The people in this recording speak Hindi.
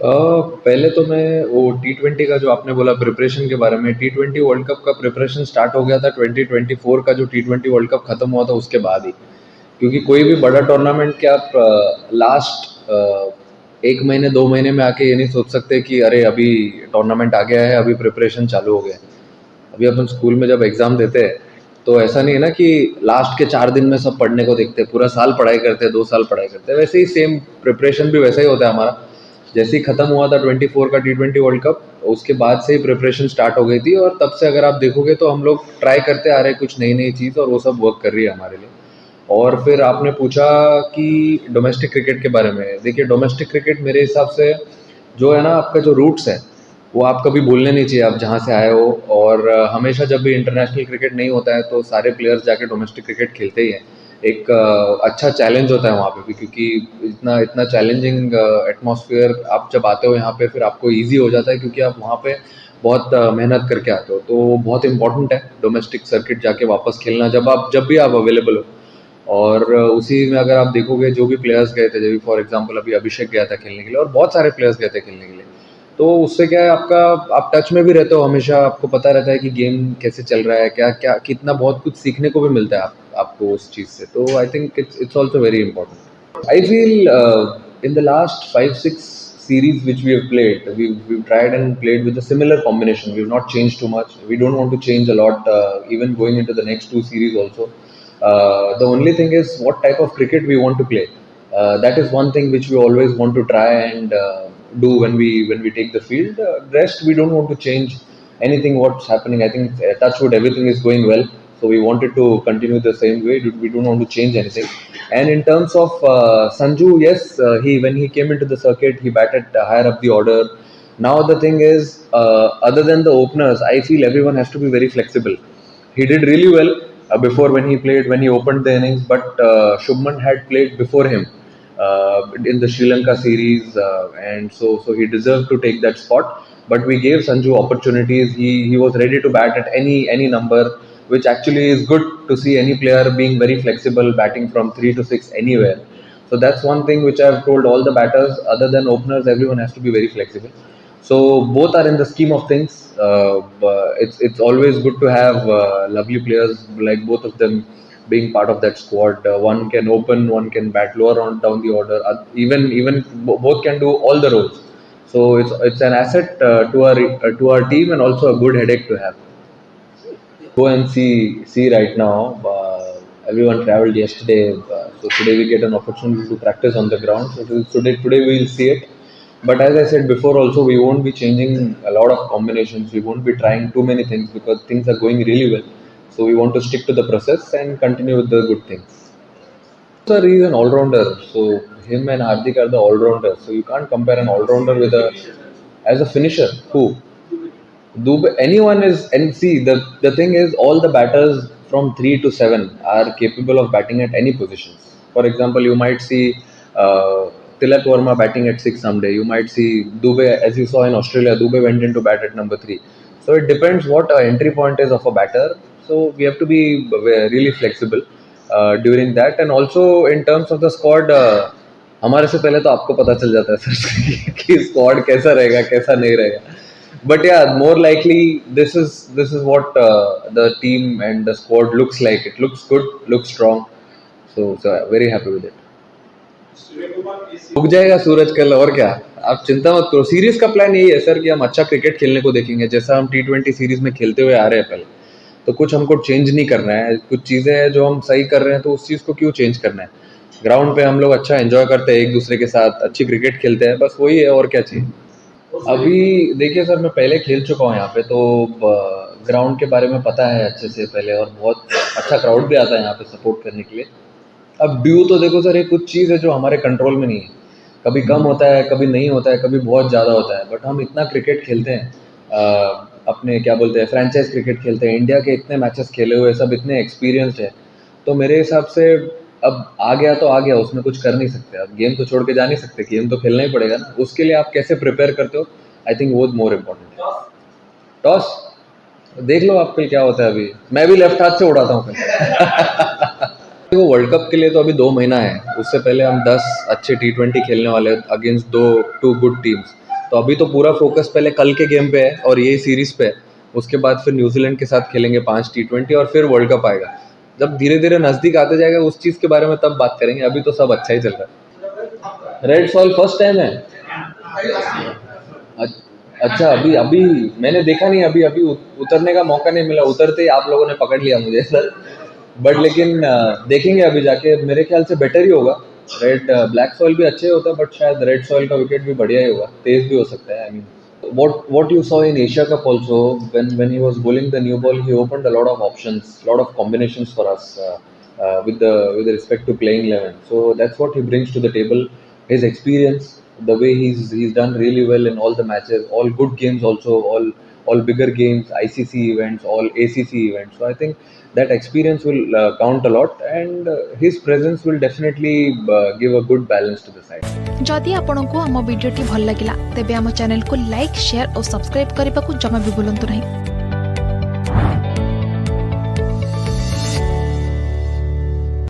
पहले तो मैं वो T20 का जो आपने बोला प्रिपरेशन के बारे में, T20 वर्ल्ड कप का प्रिपरेशन स्टार्ट हो गया था 2024 का जो T20 वर्ल्ड कप खत्म हुआ था उसके बाद ही। क्योंकि कोई भी बड़ा टूर्नामेंट के आप लास्ट 1 महीने 2 महीने में आके ये नहीं सोच सकते कि अरे अभी टूर्नामेंट आ गया है, अभी प्रिपरेशन चालू हो गया है। अभी अपन स्कूल में जब एग्ज़ाम देते हैं तो ऐसा नहीं है ना कि लास्ट के 4 दिन में सब पढ़ने को देखते हैं, पूरा साल पढ़ाई करते हैं, 2 साल पढ़ाई करते हैं। वैसे ही सेम प्रिपरेशन भी वैसा ही होता है हमारा। जैसे ही ख़त्म हुआ था 24 का T20 वर्ल्ड कप, उसके बाद से ही प्रिपरेशन स्टार्ट हो गई थी और तब से अगर आप देखोगे तो हम लोग ट्राई करते आ रहे हैं कुछ नई नई चीज़, और वो सब वर्क कर रही है हमारे लिए। और फिर आपने पूछा कि डोमेस्टिक क्रिकेट के बारे में। देखिए, डोमेस्टिक क्रिकेट मेरे हिसाब से जो है ना, आपका जो रूट्स है वो आप कभी भूलने नहीं चाहिए, आप जहाँ से आए हो। और हमेशा जब भी इंटरनेशनल क्रिकेट नहीं होता है तो सारे प्लेयर्स जाके डोमेस्टिक क्रिकेट खेलते ही हैं। एक अच्छा चैलेंज होता है वहाँ पे भी, क्योंकि इतना इतना चैलेंजिंग एटमॉस्फेयर आप जब आते हो यहाँ पे, फिर आपको ईजी हो जाता है क्योंकि आप वहाँ पे बहुत मेहनत करके आते हो। तो बहुत इंपॉर्टेंट है डोमेस्टिक सर्किट जाके वापस खेलना, जब भी आप अवेलेबल हो। और उसी में अगर आप देखोगे जो भी प्लेयर्स गए थे, जैसे फॉर एग्जांपल अभी अभिषेक गया था खेलने के लिए, और बहुत सारे प्लेयर्स गए थे खेलने के लिए। तो उससे क्या है, आपका आप टच में भी रहते हो हमेशा, आपको पता रहता है कि गेम कैसे चल रहा है, क्या क्या कितना, बहुत कुछ सीखने को भी मिलता है आपको उस चीज़ से। तो I think it's also very important. I feel in the last 5-6 series which we have played, we've tried and played with a similar combination. We've not changed too much. We don't want to change a lot, even going into the next two series also. The only thing is what type of cricket we want to play. That is one thing which we always want to try and do when we take the field. Rest we don't want to change anything what's happening. I think touchwood everything is going well, so we wanted to continue the same way. We don't want to change anything. And in terms of Sanju, yes, he when he came into the circuit, he batted higher up the order. Now the thing is, other than the openers, I feel everyone has to be very flexible. He did really well before when he opened the innings, but Shubman had played before him in the Sri Lanka series, and so he deserved to take that spot. But we gave Sanju opportunities. He was ready to bat at any number, which actually is good to see any player being very flexible, batting from 3 to 6 anywhere. So that's one thing which I've told all the batters. Other than openers, everyone has to be very flexible. So both are in the scheme of things. It's always good to have lovely players like both of them being part of that squad. One can open, one can bat lower on down the order. Even both can do all the roles. So it's an asset to our team, and also a good headache to have. Go and see right now. Everyone traveled yesterday, so today we get an opportunity to practice on the ground. So today we will see it. But as I said before, also we won't be changing a lot of combinations. We won't be trying too many things because things are going really well. So we want to stick to the process and continue with the good things. Sir, he's an all-rounder. So him and Hardik are the all-rounders. So you can't compare an all-rounder with a as a finisher. Who? Dubey, anyone is, and see the thing is, all the batters from 3 to 7 are capable of batting at any positions. For example, you might see Tilak Verma batting at 6 someday. You might see Dubey, as you saw in Australia, Dubey went into bat at number 3. So it depends what our entry point is of a batter. So we have to be really flexible during that, and also in terms of the squad. हमारे से पहले तो आपको पता चल जाता है सर कि स्क्वाड कैसा रहेगा कैसा नहीं रहेगा. But yeah, more likely this is what the team and the squad looks like. It looks good, looks strong. So very happy with it. उग जाएगा सूरज कल, और क्या. आप चिंता मत करो. सीरीज का प्लान यही है सर कि हम अच्छा क्रिकेट खेलने को देखेंगे, जैसा हम T20 सीरीज में खेलते हुए आ रहे हैं पहले. तो कुछ हमको चेंज नहीं करना है. कुछ चीज़ें हैं जो हम सही कर रहे हैं, तो उस चीज़ को क्यों चेंज करना है. ग्राउंड पे हम लोग अच्छा एंजॉय करते हैं, एक दूसरे के साथ अच्छी क्रिकेट खेलते हैं, बस वही है, और क्या चाहिए. अभी देखिए सर, मैं पहले खेल चुका हूँ यहाँ पे, तो ग्राउंड के बारे में पता है अच्छे से पहले, और बहुत अच्छा क्राउड भी आता है यहाँ पे सपोर्ट करने के लिए. अब ड्यू तो देखो सर, ये कुछ चीज़ है जो हमारे कंट्रोल में नहीं है. कभी कम होता है, कभी नहीं होता है, कभी बहुत ज़्यादा होता है. बट हम इतना क्रिकेट खेलते हैं, अपने क्या बोलते हैं, फ्रेंचाइज क्रिकेट खेलते हैं, इंडिया के इतने मैचेस खेले हुए, सब इतने एक्सपीरियंस्ड है. तो मेरे हिसाब से अब आ गया तो आ गया, उसमें कुछ कर नहीं सकते. अब गेम तो छोड़ के जा नहीं सकते, गेम तो खेलना ही पड़ेगा ना. उसके लिए आप कैसे प्रिपेयर करते हो, आई थिंक वो मोर इम्पोर्टेंट है. टॉस देख लो आप कल क्या होता है. अभी मैं भी लेफ्ट हाथ से उड़ाता हूँ कल. वो वर्ल्ड कप के लिए तो अभी 2 महीना है. उससे पहले हम 10 अच्छे T20 खेलने वाले अगेंस्ट टू गुड टीम्स. तो अभी तो पूरा फोकस पहले कल के गेम पे है और यही सीरीज पे है। उसके बाद फिर न्यूजीलैंड के साथ खेलेंगे 5 T20 और फिर वर्ल्ड कप आएगा। जब धीरे धीरे नजदीक आते जाएगा उस चीज के बारे में तब बात करेंगे, अभी तो सब अच्छा ही चल रहा है। रेड सॉइल फर्स्ट टाइम है। अच्छा, अभी अभी मैंने देखा नहीं, अभी अभी उतरने का मौका नहीं मिला, उतरते ही आप लोगों ने पकड़ लिया मुझे सर। बट लेकिन देखेंगे अभी जाके, मेरे ख्याल से बेटर ही होगा। रेड ब्लैक सॉइल भी अच्छे होता है बट शायद रेड सॉइल का विकेट भी बढ़िया ही होगा, तेज भी हो सकता है। I mean what you saw in Asia Cup also, when he was bowling the new ball, he opened a lot of options, lot of combinations for us with respect to playing 11. So that's what he brings to the table, his experience, the way he's done really well in all the matches, all good games also, all bigger games, ICC events, all ACC events. So I think that experience will count a lot, and his presence will definitely give a good balance to the side. जदि आपंक आम भिडी भल लगा तेब आम चैनल को लाइक शेयर और सब्सक्राइब करने को जमा भी भूलु नहीं।